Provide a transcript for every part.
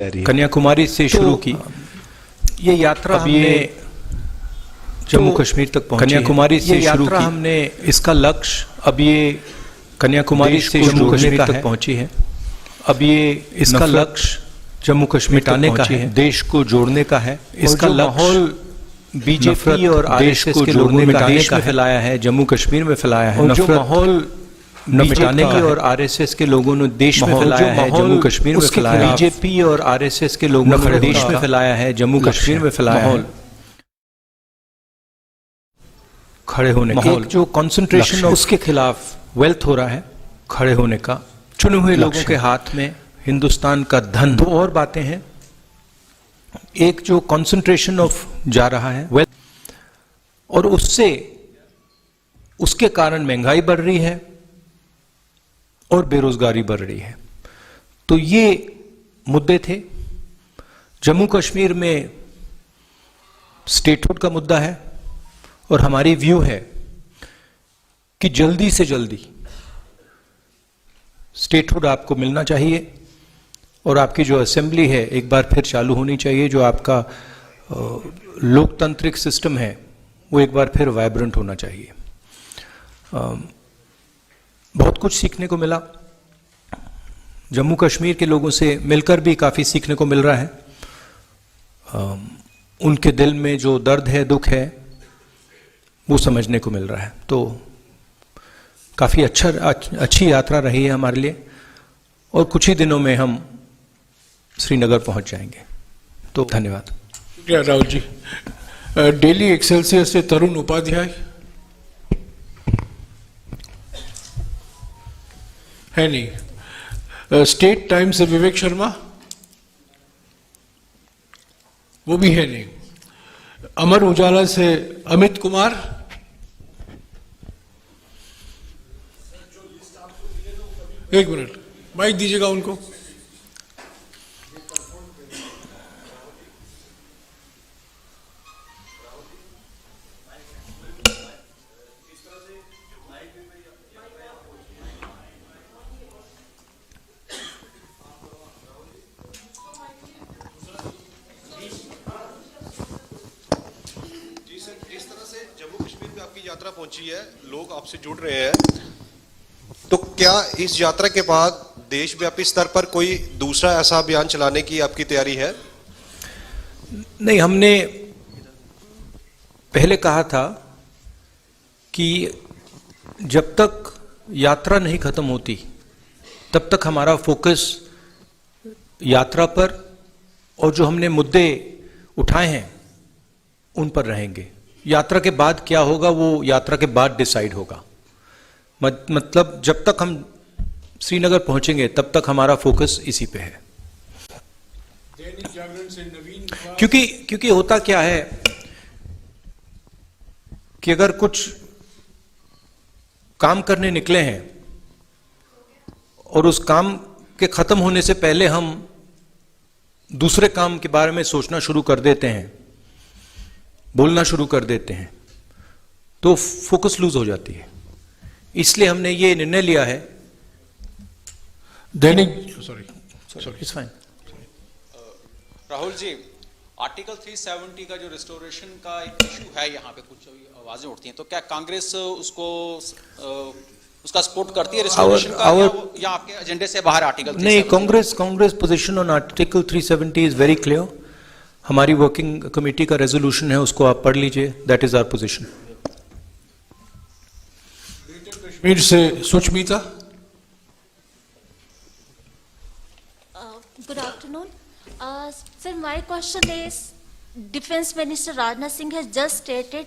कन्याकुमारी से शुरू की ये यात्रा हमने जम्मू कश्मीर तक पहुंची। कन्याकुमारी से शुरू की हमने इसका लक्ष्य अब ये कन्याकुमारी से जम्मू कश्मीर तक पहुंची है। अब ये इसका लक्ष्य जम्मू कश्मीर मिटाने का है, देश को जोड़ने का है। इसका माहौल बीजेपी और आरएसएस के लोगों में देश में फैलाया है, जम्मू कश्मीर में फैलाया है। जो माहौल मिटाने की और आरएसएस के लोगों ने देश में फैलाया है, जम्मू कश्मीर में फैलाया है। बीजेपी और आरएसएस के लोगों ने देश में फैलाया है, जम्मू कश्मीर में फैलाया है। खड़े होने का जो कंसंट्रेशन उसके खिलाफ वेल्थ हो रहा है, खड़े होने का चुने हुए लोगों के हाथ में हिंदुस्तान का धन। दो और बातें हैं, एक जो कंसंट्रेशन ऑफ जा रहा है वेल्थ, और उससे उसके कारण महंगाई बढ़ रही है और बेरोजगारी बढ़ रही है। तो ये मुद्दे थे। जम्मू कश्मीर में स्टेटहुड का मुद्दा है और हमारी व्यू है कि जल्दी से जल्दी स्टेटहुड आपको मिलना चाहिए और आपकी जो असेंबली है एक बार फिर चालू होनी चाहिए। जो आपका लोकतांत्रिक सिस्टम है वो एक बार फिर वाइब्रेंट होना चाहिए। बहुत कुछ सीखने को मिला, जम्मू कश्मीर के लोगों से मिलकर भी काफ़ी सीखने को मिल रहा है। उनके दिल में जो दर्द है, दुख है, वो समझने को मिल रहा है। तो काफ़ी अच्छी यात्रा रही है हमारे लिए और कुछ ही दिनों में हम श्रीनगर पहुंच जाएंगे। तो धन्यवाद। शुक्रिया राहुल जी। डेली एक्सेलसियर से तरुण उपाध्याय है नहीं। स्टेट टाइम्स से विवेक शर्मा वो भी है नहीं। अमर उजाला से अमित कुमार, एक मिनट माइक दीजिएगा उनको। यात्रा पहुंची है, लोग आपसे जुड़ रहे हैं, तो क्या इस यात्रा के बाद देशव्यापी स्तर पर कोई दूसरा ऐसा अभियान चलाने की आपकी तैयारी है? नहीं, हमने पहले कहा था कि जब तक यात्रा नहीं खत्म होती तब तक हमारा फोकस यात्रा पर और जो हमने मुद्दे उठाए हैं उन पर रहेंगे। यात्रा के बाद क्या होगा वो यात्रा के बाद डिसाइड होगा। मतलब जब तक हम श्रीनगर पहुंचेंगे तब तक हमारा फोकस इसी पे है। क्योंकि होता क्या है कि अगर कुछ काम करने निकले हैं और उस काम के खत्म होने से पहले हम दूसरे काम के बारे में सोचना शुरू कर देते हैं, बोलना शुरू कर देते हैं, तो फोकस लूज हो जाती है। इसलिए हमने ये निर्णय लिया है। दैनिक it's fine. Rahul ji, article 370 का जो रिस्टोरेशन का एक इशू है, यहाँ पे कुछ आवाजें उठती हैं, तो क्या कांग्रेस उसका सपोर्ट करती है रिस्टोरेशन का, या आपके एजेंडे से बाहर आर्टिकल? नहीं, Congress position on article 370 is very clear. हमारी वर्किंग कमेटी का रेजोल्यूशन है, उसको आप पढ़ लीजिए। That is our position. Kashmir से Sushmita. Good afternoon. Sir, my question is, Defense Minister Rajnath Singh has just stated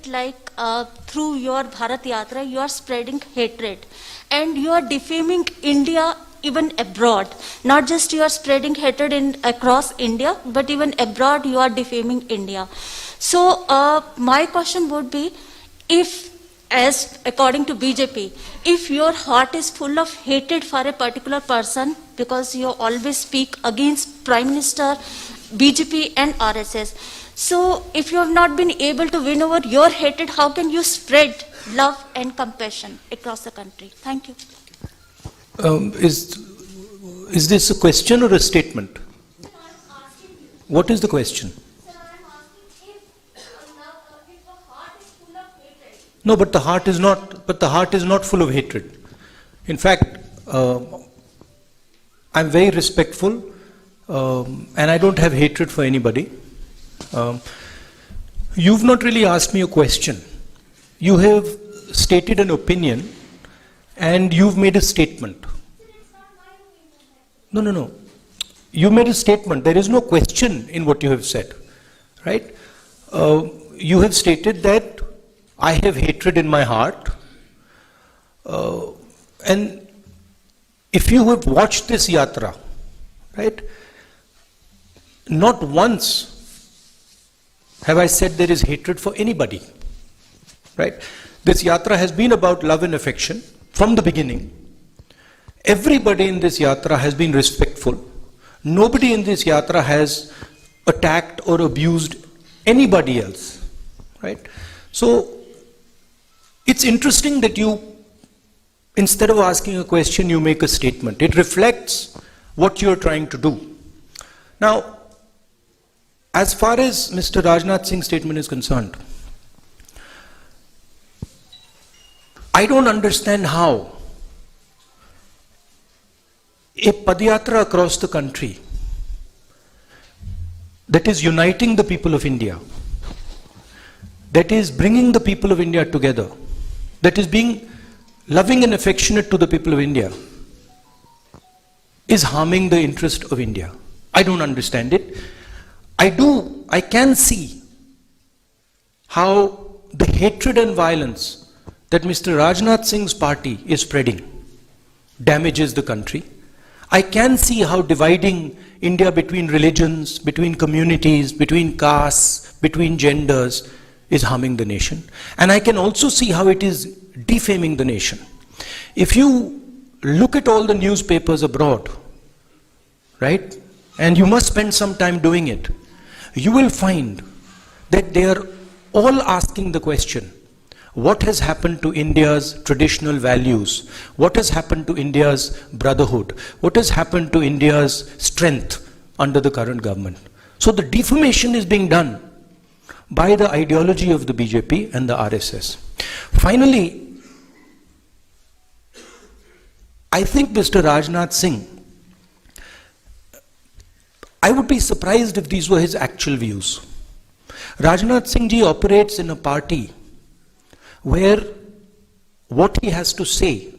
through your Bharat Yatra, you are spreading hatred and you are defaming India even abroad. Not just you are spreading hatred across India, but even abroad you are defaming India. So my question would be, if, as according to BJP, if your heart is full of hatred for a particular person because you always speak against Prime Minister, BJP and RSS, so if you have not been able to win over your hatred, how can you spread love and compassion across the country? Thank you. Is this a question or a statement? What is the question? Sir, I'm asking if the heart is full of hatred. No, but the heart is not. But the heart is not full of hatred. In fact, I'm very respectful, and I don't have hatred for anybody. You've not really asked me a question. You have stated an opinion, and you've made a statement. No. You made a statement. There is no question in what you have said, right? You have stated that I have hatred in my heart, and if you have watched this yatra, right, not once have I said there is hatred for anybody, right? This yatra has been about love and affection from the beginning. Everybody in this yatra has been respectful. Nobody in this yatra has attacked or abused anybody else, right? So it's interesting that you, instead of asking a question, you make a statement. It reflects what you're trying to do. Now, as far as Mr. Rajnath Singh's statement is concerned, I don't understand how a Padyatra across the country that is uniting the people of India, that is bringing the people of India together, that is being loving and affectionate to the people of India, is harming the interest of India. I don't understand it. I can see how the hatred and violence that Mr. Rajnath Singh's party is spreading damages the country. I can see how dividing India between religions, between communities, between castes, between genders is harming the nation. And I can also see how it is defaming the nation. If you look at all the newspapers abroad, right, and you must spend some time doing it, you will find that they are all asking the question, what has happened to India's traditional values? What has happened to India's brotherhood? What has happened to India's strength under the current government? So the defamation is being done by the ideology of the BJP and the RSS. Finally, I think Mr. Rajnath Singh, I would be surprised if these were his actual views. Rajnath Singh ji operates in a party where what he has to say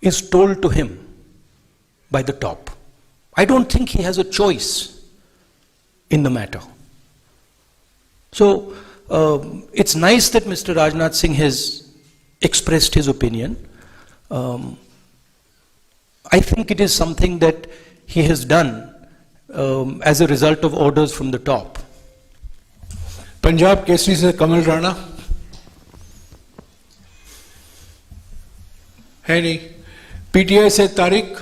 is told to him by the top. I don't think he has a choice in the matter. So it's nice that Mr. Rajnath Singh has expressed his opinion. I think it is something that he has done as a result of orders from the top. Punjab Kesari से कमल राणा है नहीं, PTI से Tariq,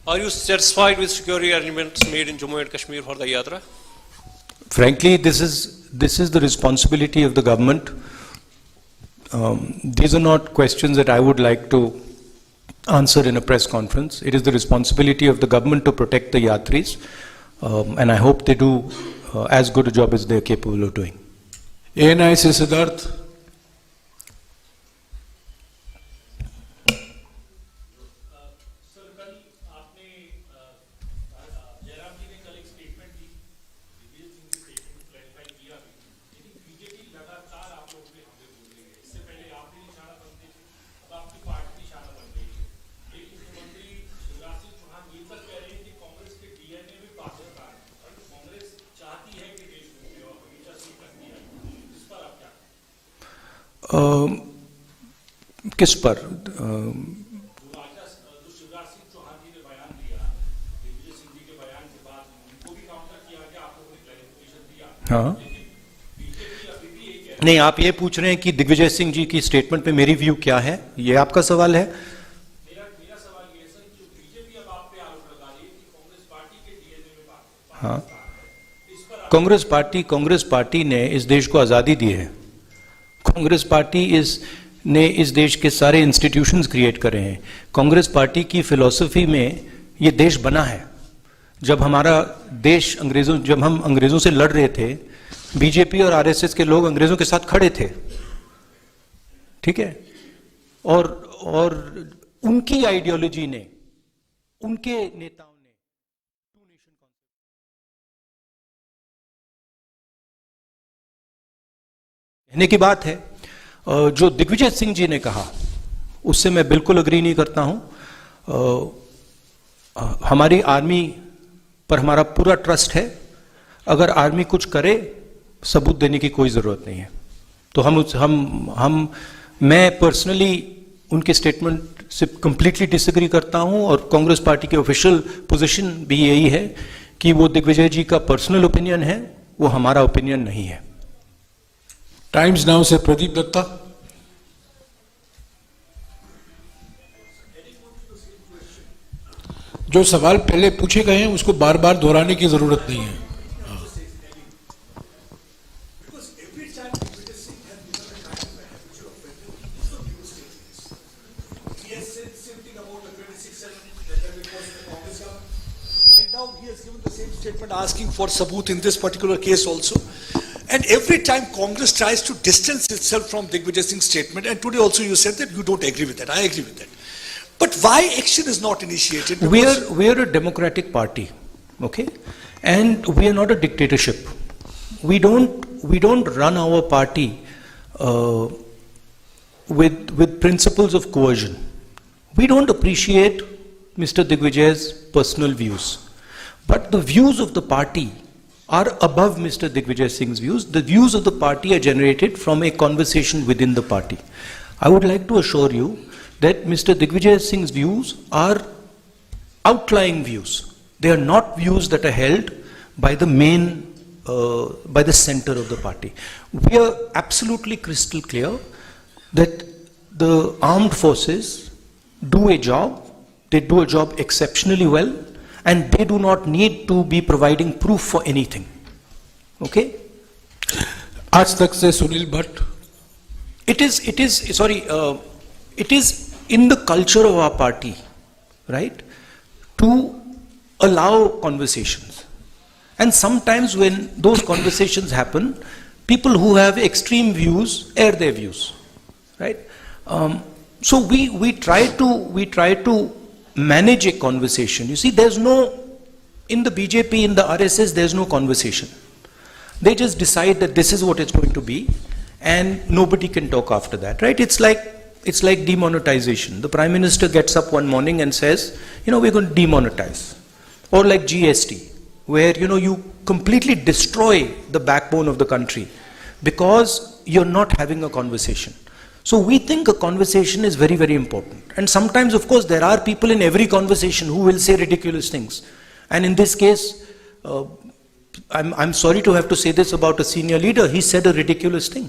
Are you satisfied with security arrangements made in Jammu and Kashmir for the Yatra? Frankly, this is the responsibility of the government. These are not questions that I would like to answer in a press conference. It is the responsibility of the government to protect the Yatris, and I hope they do as good a job as they are capable of doing. ANI से सिद्धार्थ, किस पर? हाँ, नहीं, आप ये पूछ रहे हैं कि दिग्विजय सिंह जी की स्टेटमेंट पे मेरी व्यू क्या है, ये आपका सवाल है? हाँ, कांग्रेस पार्टी ने इस देश को आजादी दी है. Congress party is ने इस देश के सारे इंस्टीट्यूशंस क्रिएट करे हैं। कांग्रेस पार्टी की फिलॉसफी में ये देश बना है। जब हमारा देश जब हम अंग्रेजों से लड़ रहे थे, बीजेपी और आरएसएस के लोग अंग्रेजों के साथ खड़े थे, ठीक है, और उनकी आइडियोलॉजी ने, उनके नेताओं ने टू नेशन कॉन्सेप्ट कहने की बात है। जो दिग्विजय सिंह जी ने कहा उससे मैं बिल्कुल अग्री नहीं करता हूं। हमारी आर्मी पर हमारा पूरा ट्रस्ट है। अगर आर्मी कुछ करे, सबूत देने की कोई जरूरत नहीं है। तो मैं पर्सनली उनके स्टेटमेंट से कंप्लीटली डिसएग्री करता हूं, और कांग्रेस पार्टी की ऑफिशियल पोजीशन भी यही है कि वो दिग्विजय जी का पर्सनल ओपिनियन है, वो हमारा ओपिनियन नहीं है। टाइम्स नाउ से प्रदीप दत्ता। जो सवाल पहले पूछे गए हैं उसको बार बार दोहराने की जरूरत नहीं है। Statement asking for sabut in this particular case also, and every time Congress tries to distance itself from Digvijay Singh's statement, and today also you said that you don't agree with that. I agree with that, but why action is not initiated? We are a democratic party, okay, and we are not a dictatorship. We don't run our party with principles of coercion. We don't appreciate Mr. Digvijay's personal views. But the views of the party are above Mr. Digvijay Singh's views. The views of the party are generated from a conversation within the party. I would like to assure you that Mr. Digvijay Singh's views are outlying views. They are not views that are held by the by the center of the party. We are absolutely crystal clear that the armed forces do a job. They do a job exceptionally well. And they do not need to be providing proof for anything. Okay? आज तक से Sunil Bhatt. It is in the culture of our party, right, to allow conversations. And sometimes when those conversations happen, people who have extreme views air their views, right? So we try to manage a conversation. You see, in the BJP, in the RSS, there's no conversation. They just decide that this is what it's going to be, and nobody can talk after that, right? It's like demonetization. The Prime Minister gets up one morning and says, we're going to demonetize. Or like GST, where, you completely destroy the backbone of the country because you're not having a conversation. So we think a conversation is very, very important. And sometimes, of course, there are people in every conversation who will say ridiculous things. And in this case, I'm sorry to have to say this about a senior leader. He said a ridiculous thing.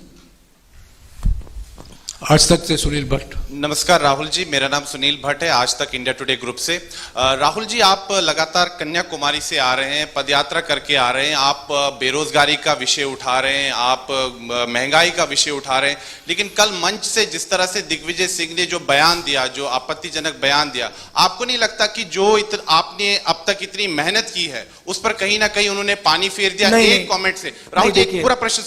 आज तक से सुनील भट्ट। नमस्कार राहुल जी, मेरा नाम सुनील भट्ट है, आज तक India today group से। राहुल जी, आप लगातार कन्याकुमारी से आ रहे हैं, पदयात्रा करके आ रहे हैं, आप बेरोजगारी का विषय उठा रहे हैं, आप महंगाई का विषय उठा रहे हैं, लेकिन कल मंच से जिस तरह से दिग्विजय सिंह ने जो बयान दिया, जो आपत्तिजनक बयान दिया, आपको नहीं लगता कि जो आपने अब तक इतनी मेहनत की है उस पर कहीं ना कहीं उन्होंने पानी फेर दिया? एक कमेंट से। राहुल जी, पूरा प्रश्न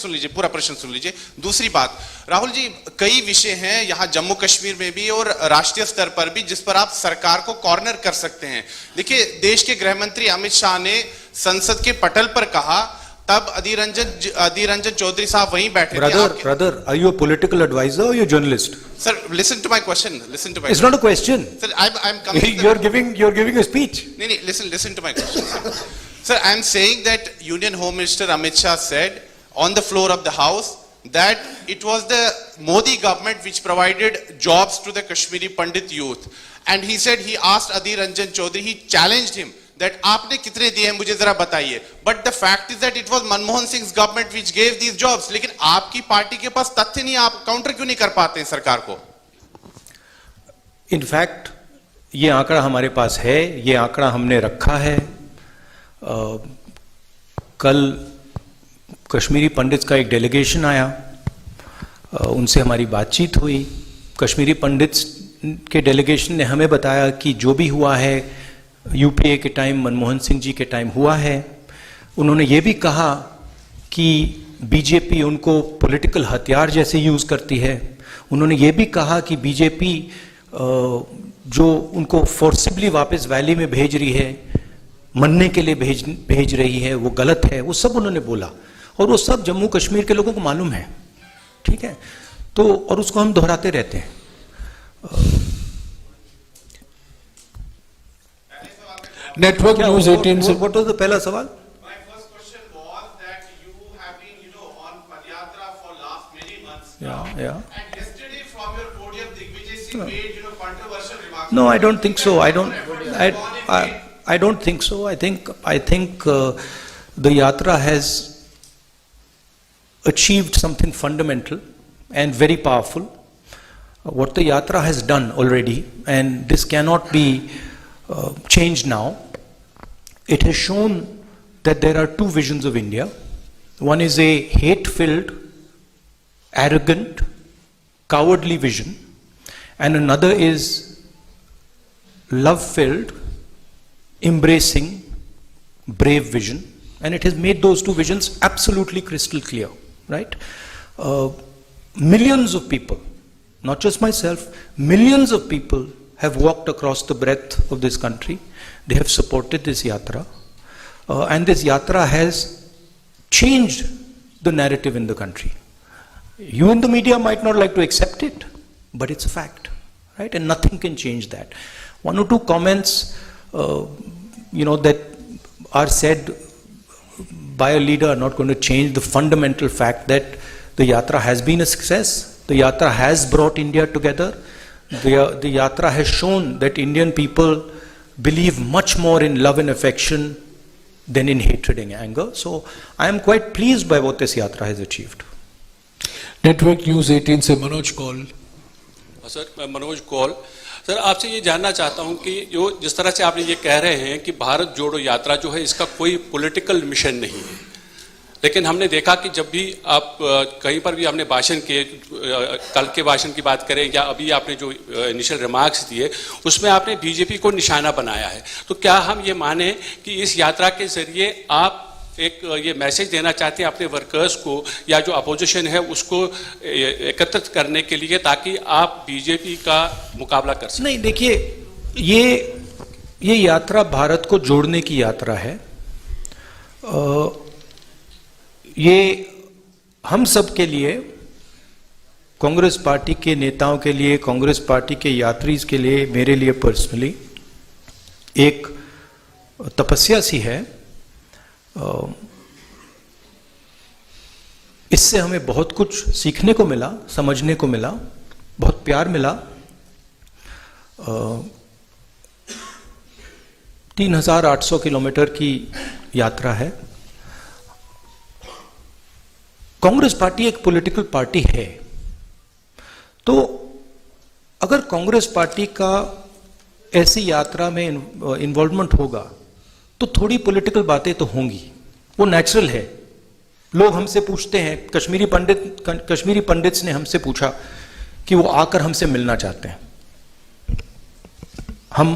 सुन लीजिए। दूसरी बात, राहुल जी, कई विषय हैं यहाँ जम्मू कश्मीर में भी और राष्ट्रीय स्तर पर भी जिस पर आप सरकार को कॉर्नर कर सकते हैं। देखिए, देश के गृह मंत्री अमित शाह ने संसद के पटल पर कहा, तब अधीर रंजन चौधरी साहब वहीं बैठे थे। Brother, are you a political advisor or you a journalist? Sir, listen to my question. It's not a question. Sir, I'm coming. You're giving a speech. No, listen to my question, sir. Sir, I'm saying that Union Home Minister Amit Shah said on the floor of the House that it was the Modi government which provided jobs to the Kashmiri Pandit youth. And he said, he asked Adhir Ranjan Chaudhary, he challenged him that आपने कितने दिए हैं मुझे जरा बताइए. But the fact is that it was Manmohan Singh's government which gave these jobs. लेकिन आपकी party के पास तथ्य नहीं, आप काउंटर क्यों नहीं कर पाते हैं सरकार को? In fact, ये आंकड़ा हमारे पास है, ये आंकड़ा हमने रखा है. कल कश्मीरी पंडित का एक डेलीगेशन आया, उनसे हमारी बातचीत हुई. कश्मीरी पंडित्स के डेलीगेशन ने हमें बताया कि जो भी हुआ है यूपीए के टाइम, मनमोहन सिंह जी के टाइम हुआ है। उन्होंने ये भी कहा कि बीजेपी उनको पॉलिटिकल हथियार जैसे यूज करती है। उन्होंने ये भी कहा कि बीजेपी जो उनको फोर्सिबली वापस वैली में भेज रही है, मरने के लिए भेज रही है, वो गलत है। वो सब उन्होंने बोला और वो सब जम्मू कश्मीर के लोगों को मालूम है, ठीक है। तो और उसको हम दोहराते रहते हैं। नेटवर्क न्यूज 18 से व्हाट वाज द पहला सवाल? My first question was that you have been, on Padyatra for last many months now. Yeah. And yesterday from your podium, Digvijay Singh made, controversial remarks. No, I don't think so. I don't think so. I think the yatra has achieved something fundamental and very powerful. What the yatra has done already, and this cannot be changed now. It has shown that there are two visions of India. One is a hate-filled, arrogant, cowardly vision, and another is love-filled, embracing, brave vision. And it has made those two visions absolutely crystal clear, right? Millions of people, not just myself, millions of people have walked across the breadth of this country. They have supported this yatra. And this yatra has changed the narrative in the country. You in the media might not like to accept it, but it's a fact, right? And nothing can change that. One or two comments, that are said by a leader are not going to change the fundamental fact that the yatra has been a success. The yatra has brought India together. The yatra has shown that Indian people believe much more in love and affection than in hatred and anger. So I am quite pleased by what this yatra has achieved. Network news 18 से Manoj Kaul. Sir, मैं Manoj Kaul. Sir, आपसे ये जानना चाहता हूं कि जिस तरह से आपने ये कह रहे हैं कि भारत जोड़ो यात्रा जो है इसका कोई पॉलिटिकल मिशन नहीं है, लेकिन हमने देखा कि जब भी आप कहीं पर भी आपने भाषण किए, कल के भाषण की बात करें या अभी आपने जो इनिशियल रिमार्क्स दिए, उसमें आपने बीजेपी को निशाना बनाया है। तो क्या हम ये माने कि इस यात्रा के जरिए आप एक ये मैसेज देना चाहते हैं अपने वर्कर्स को या जो अपोजिशन है उसको एकत्रित करने के लिए, ताकि आप बीजेपी का मुकाबला कर सकें? नहीं, देखिए, ये यात्रा भारत को जोड़ने की यात्रा है। ये हम सब के लिए, कांग्रेस पार्टी के नेताओं के लिए, कांग्रेस पार्टी के यात्री के लिए, मेरे लिए पर्सनली एक तपस्या सी है। इससे हमें बहुत कुछ सीखने को मिला, समझने को मिला, बहुत प्यार मिला। 3,800 किलोमीटर की यात्रा है। कांग्रेस पार्टी एक पॉलिटिकल पार्टी है, तो अगर कांग्रेस पार्टी का ऐसी यात्रा में इन्वॉल्वमेंट होगा तो थोड़ी पॉलिटिकल बातें तो होंगी, वो नेचुरल है। लोग हमसे पूछते हैं, कश्मीरी पंडित्स ने हमसे पूछा कि वो आकर हमसे मिलना चाहते हैं, हम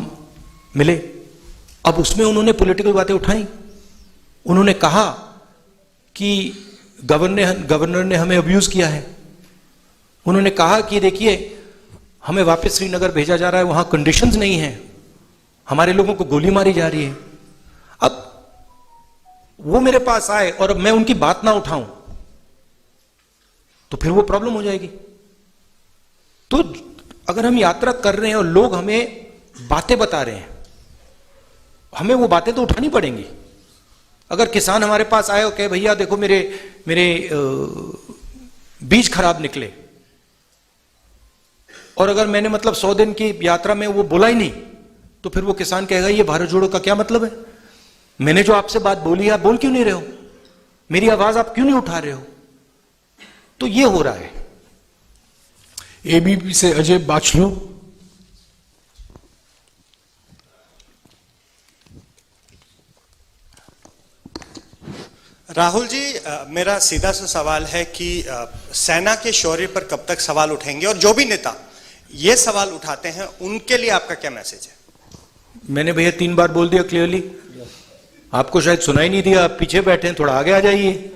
मिले। अब उसमें उन्होंने पॉलिटिकल बातें उठाई। उन्होंने कहा कि गवर्नर ने हमें अब्यूज किया है। उन्होंने कहा कि देखिए, हमें वापस श्रीनगर भेजा जा रहा है, वहां कंडीशंस नहीं है, हमारे लोगों को गोली मारी जा रही है। अब वो मेरे पास आए और अब मैं उनकी बात ना उठाऊं तो फिर वो प्रॉब्लम हो जाएगी। तो अगर हम यात्रा कर रहे हैं और लोग हमें बातें बता रहे हैं, हमें वो बातें तो उठानी पड़ेंगी। अगर किसान हमारे पास आए और कहे भैया देखो मेरे बीज खराब निकले, और अगर मैंने 100 दिन की यात्रा में वो बोला ही नहीं, तो फिर वो किसान कहेगा ये भारत जोड़ो का क्या मतलब है? मैंने जो आपसे बात बोली, आप बोल क्यों नहीं रहे हो? मेरी आवाज आप क्यों नहीं उठा रहे हो? तो ये हो रहा है। एबीपी से अजय बाचलो। राहुल जी, मेरा सीधा सा सवाल है कि सेना के शौर्य पर कब तक सवाल उठेंगे, और जो भी नेता ये सवाल उठाते हैं, उनके लिए आपका क्या मैसेज है? मैंने भैया 3 बार बोल दिया क्लियरली, आपको शायद सुनाई नहीं दिया, आप पीछे बैठे हैं, थोड़ा आगे आ जाइए।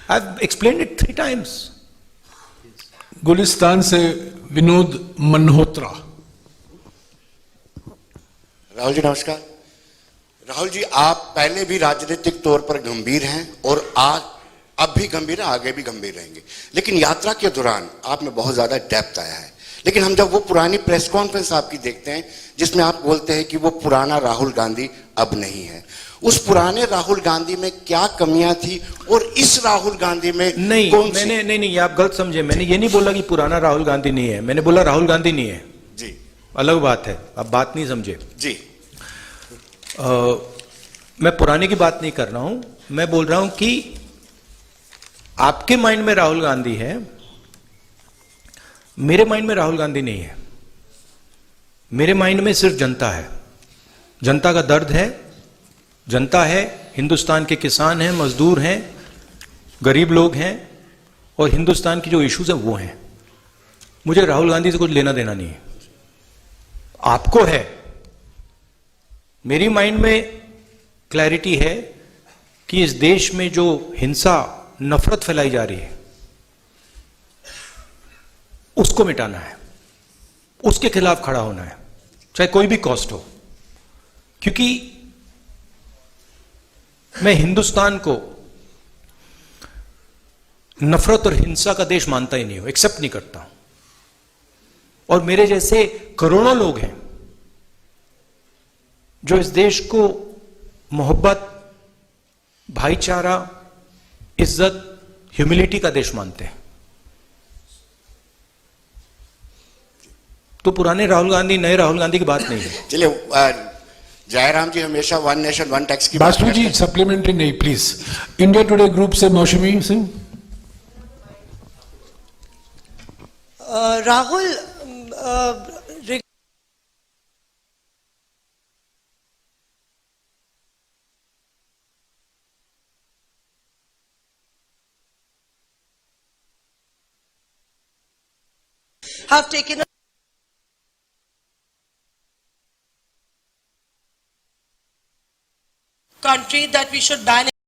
I've explained it 3 times. Gulistan से विनोद मल्होत्रा। राहुल जी नमस्कार। राहुल जी, आप पहले भी राजनीतिक तौर पर गंभीर हैं और अब भी गंभीर हैं, आगे भी गंभीर रहेंगे, लेकिन यात्रा के दौरान आप में बहुत ज्यादा डेप्थ आया है। लेकिन हम जब वो पुरानी प्रेस कॉन्फ्रेंस आपकी देखते हैं जिसमें आप बोलते हैं कि वो पुराना राहुल गांधी अब नहीं है, उस पुराने राहुल गांधी में क्या कमियां थी और इस राहुल गांधी में नहीं, नहीं, आप गलत समझे। मैंने ये नहीं बोला कि पुराना राहुल गांधी नहीं है, मैंने बोला राहुल गांधी नहीं है जी, अलग बात है, आप बात नहीं समझे जी। मैं पुराने की बात नहीं कर रहा हूं, मैं बोल रहा हूं कि आपके माइंड में राहुल गांधी है, मेरे माइंड में राहुल गांधी नहीं है। मेरे माइंड में सिर्फ जनता है, जनता का दर्द है, जनता है, हिंदुस्तान के किसान हैं, मजदूर हैं, गरीब लोग हैं, और हिंदुस्तान की जो इश्यूज हैं वो हैं। मुझे राहुल गांधी से कुछ लेना देना नहीं है, आपको है। मेरी माइंड में क्लैरिटी है कि इस देश में जो हिंसा, नफरत फैलाई जा रही है, उसको मिटाना है, उसके खिलाफ खड़ा होना है, चाहे कोई भी कॉस्ट हो। क्योंकि मैं हिंदुस्तान को नफरत और हिंसा का देश मानता ही नहीं हूं, एक्सेप्ट नहीं करता हूं। और मेरे जैसे करोड़ों लोग हैं जो इस देश को मोहब्बत, भाईचारा, इज्जत, ह्यूमिलिटी का देश मानते हैं। तो पुराने राहुल गांधी, नए राहुल गांधी की बात नहीं है। चलिए, जयराम जी हमेशा 1 नेशन 1 टैक्स की बात बासु जी सप्लीमेंट्री नहीं प्लीज। इंडिया टुडे ग्रुप से मौसमी Singh. Rahul, have taken a country that we should ban